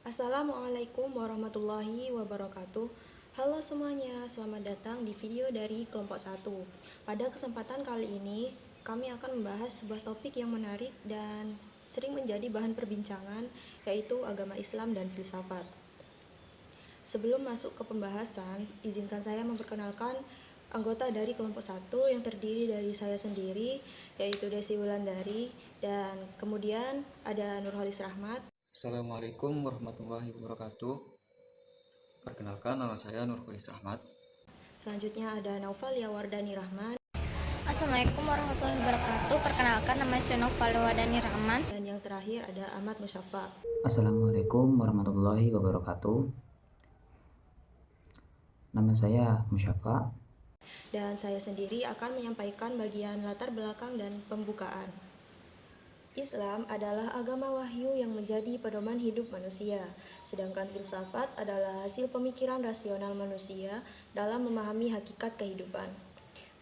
Assalamualaikum warahmatullahi wabarakatuh. Halo semuanya, selamat datang di video dari kelompok 1. Pada kesempatan kali ini, kami akan membahas sebuah topik yang menarik dan sering menjadi bahan perbincangan, yaitu agama Islam dan filsafat. Sebelum masuk ke pembahasan, izinkan saya memperkenalkan anggota dari kelompok 1 yang terdiri dari saya sendiri, yaitu Desi Wulandari, dan kemudian ada Nurholis Rahmat. Assalamualaikum warahmatullahi wabarakatuh. Perkenalkan, nama saya Nurholis Rahmat. Selanjutnya ada Naufal Yawardani Rahman. Assalamualaikum warahmatullahi wabarakatuh. Perkenalkan, nama saya Naufal Yawardani Rahman. Dan yang terakhir ada Ahmad Musyafa. Assalamualaikum warahmatullahi wabarakatuh. Nama saya Musyafa. Dan saya sendiri akan menyampaikan bagian latar belakang dan pembukaan. Islam adalah agama wahyu yang menjadi pedoman hidup manusia, sedangkan filsafat adalah hasil pemikiran rasional manusia dalam memahami hakikat kehidupan.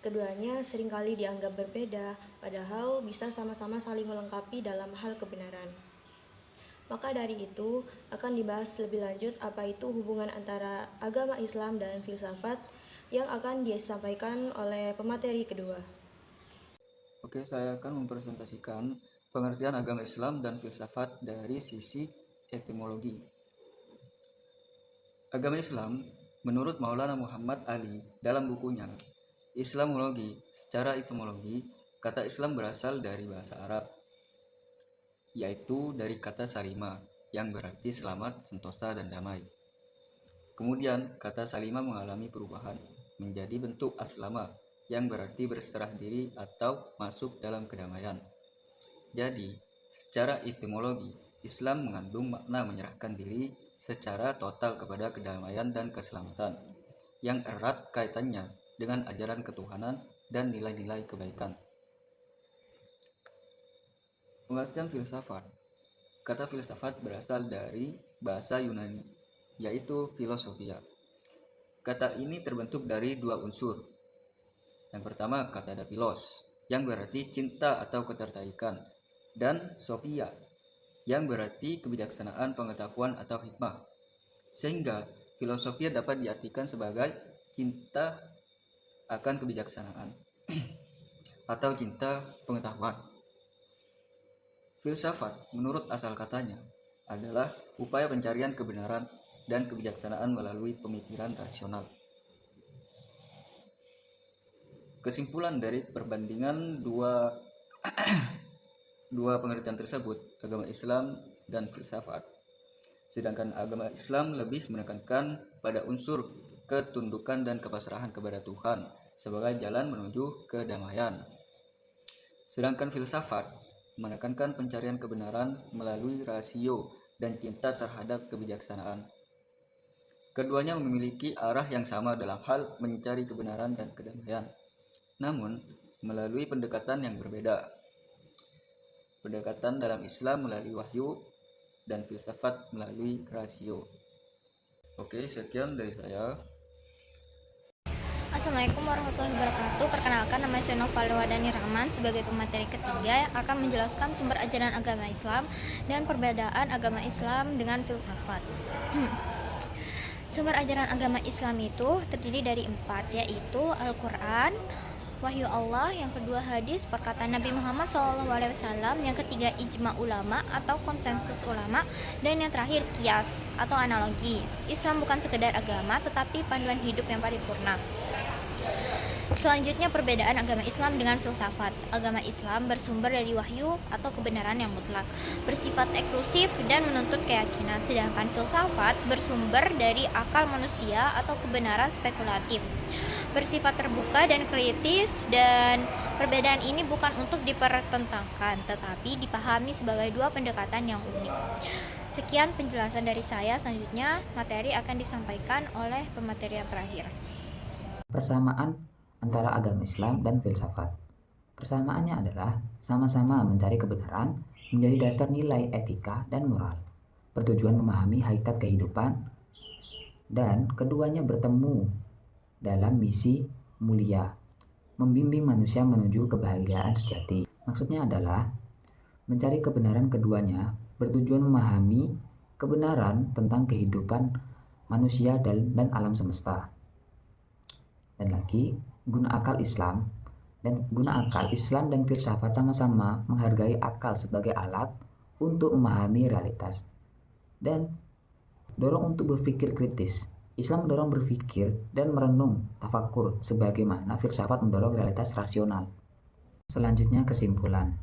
Keduanya seringkali dianggap berbeda, padahal bisa sama-sama saling melengkapi dalam hal kebenaran. Maka dari itu, akan dibahas lebih lanjut apa itu hubungan antara agama Islam dan filsafat yang akan disampaikan oleh pemateri kedua. Oke, saya akan mempresentasikan pengertian agama Islam dan filsafat dari sisi etimologi. Agama Islam, menurut Maulana Muhammad Ali dalam bukunya Islamologi secara etimologi, kata Islam berasal dari bahasa Arab, yaitu dari kata salima yang berarti selamat, sentosa, dan damai. Kemudian kata salima mengalami perubahan menjadi bentuk aslama yang berarti berserah diri atau masuk dalam kedamaian. Jadi, secara etimologi, Islam mengandung makna menyerahkan diri secara total kepada kedamaian dan keselamatan yang erat kaitannya dengan ajaran ketuhanan dan nilai-nilai kebaikan. Pengertian filsafat. Kata filsafat berasal dari bahasa Yunani, yaitu filosofia. Kata ini terbentuk dari dua unsur. Yang pertama, kata dapilos, yang berarti cinta atau ketertarikan, dan sophia, yang berarti kebijaksanaan, pengetahuan, atau hikmah. Sehingga filosofia dapat diartikan sebagai cinta akan kebijaksanaan atau cinta pengetahuan. Filsafat, menurut asal katanya, adalah upaya pencarian kebenaran dan kebijaksanaan melalui pemikiran rasional. Kesimpulan dari perbandingan dua pengertian tersebut, agama Islam dan filsafat. Sedangkan agama Islam lebih menekankan pada unsur ketundukan dan kepasrahan kepada Tuhan sebagai jalan menuju kedamaian. Sedangkan filsafat menekankan pencarian kebenaran melalui rasio dan cinta terhadap kebijaksanaan. Keduanya memiliki arah yang sama dalam hal mencari kebenaran dan kedamaian, namun melalui pendekatan yang berbeda. Pendekatan dalam Islam melalui wahyu dan filsafat melalui rasio. Oke, sekian dari saya. Assalamualaikum warahmatullahi wabarakatuh. Perkenalkan, nama saya Naufal Yawardani Rahman. Sebagai pemateri ketiga akan menjelaskan sumber ajaran agama Islam dan perbedaan agama Islam dengan filsafat. Sumber ajaran agama Islam itu terdiri dari 4, yaitu Al-Quran, wahyu Allah, yang kedua hadis, perkataan Nabi Muhammad SAW, yang ketiga ijma ulama atau konsensus ulama, dan yang terakhir qiyas atau analogi. Islam bukan sekedar agama, tetapi panduan hidup yang paripurna. Selanjutnya, perbedaan agama Islam dengan filsafat. Agama Islam bersumber dari wahyu atau kebenaran yang mutlak, bersifat eksklusif dan menuntut keyakinan, sedangkan filsafat bersumber dari akal manusia atau kebenaran spekulatif, bersifat terbuka dan kritis, dan perbedaan ini bukan untuk dipertentangkan, tetapi dipahami sebagai dua pendekatan yang unik. Sekian penjelasan dari saya. Selanjutnya, materi akan disampaikan oleh pemateri yang terakhir. Persamaan antara agama Islam dan filsafat. Persamaannya adalah sama-sama mencari kebenaran menjadi dasar nilai etika dan moral, bertujuan memahami hakikat kehidupan, dan keduanya bertemu dalam misi mulia, membimbing manusia menuju kebahagiaan sejati. Maksudnya adalah mencari kebenaran keduanya bertujuan memahami kebenaran tentang kehidupan manusia dan alam semesta. Dan lagi, guna akal Islam dan filsafat sama-sama menghargai akal sebagai alat untuk memahami realitas dan dorong untuk berpikir kritis. Islam mendorong berpikir dan merenung tafakur sebagaimana filsafat mendorong realitas rasional. Selanjutnya kesimpulan.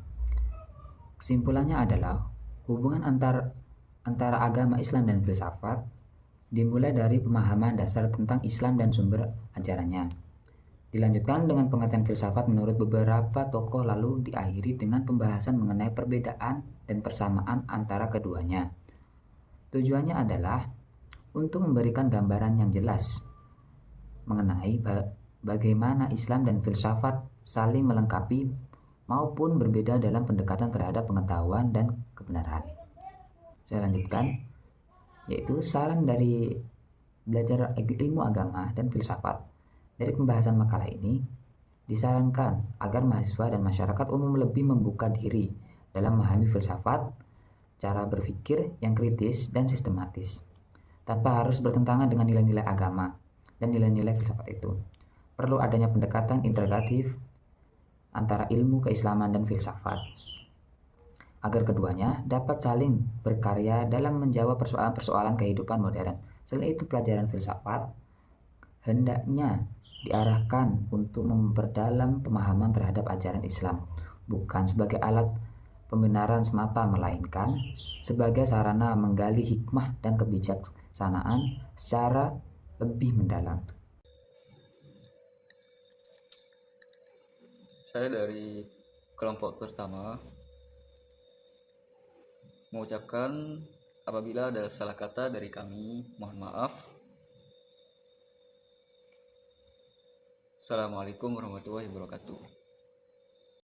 Kesimpulannya adalah hubungan antara agama Islam dan filsafat dimulai dari pemahaman dasar tentang Islam dan sumber ajarannya. Dilanjutkan dengan pengertian filsafat menurut beberapa tokoh lalu diakhiri dengan pembahasan mengenai perbedaan dan persamaan antara keduanya. Tujuannya adalah untuk memberikan gambaran yang jelas mengenai bagaimana Islam dan filsafat saling melengkapi maupun berbeda dalam pendekatan terhadap pengetahuan dan kebenaran. Saya lanjutkan, yaitu saran dari belajar ilmu agama dan filsafat. Dari pembahasan makalah ini, disarankan agar mahasiswa dan masyarakat umum lebih membuka diri dalam memahami filsafat, cara berpikir yang kritis dan sistematis, tanpa harus bertentangan dengan nilai-nilai agama dan nilai-nilai filsafat itu. Perlu adanya pendekatan integratif antara ilmu keislaman dan filsafat, agar keduanya dapat saling berkarya dalam menjawab persoalan-persoalan kehidupan modern. Selain itu, pelajaran filsafat hendaknya diarahkan untuk memperdalam pemahaman terhadap ajaran Islam, bukan sebagai alat pembenaran semata, melainkan sebagai sarana menggali hikmah dan kebijaksanaan secara lebih mendalam. Saya dari kelompok pertama mengucapkan apabila ada salah kata dari kami, mohon maaf. Assalamualaikum warahmatullahi wabarakatuh.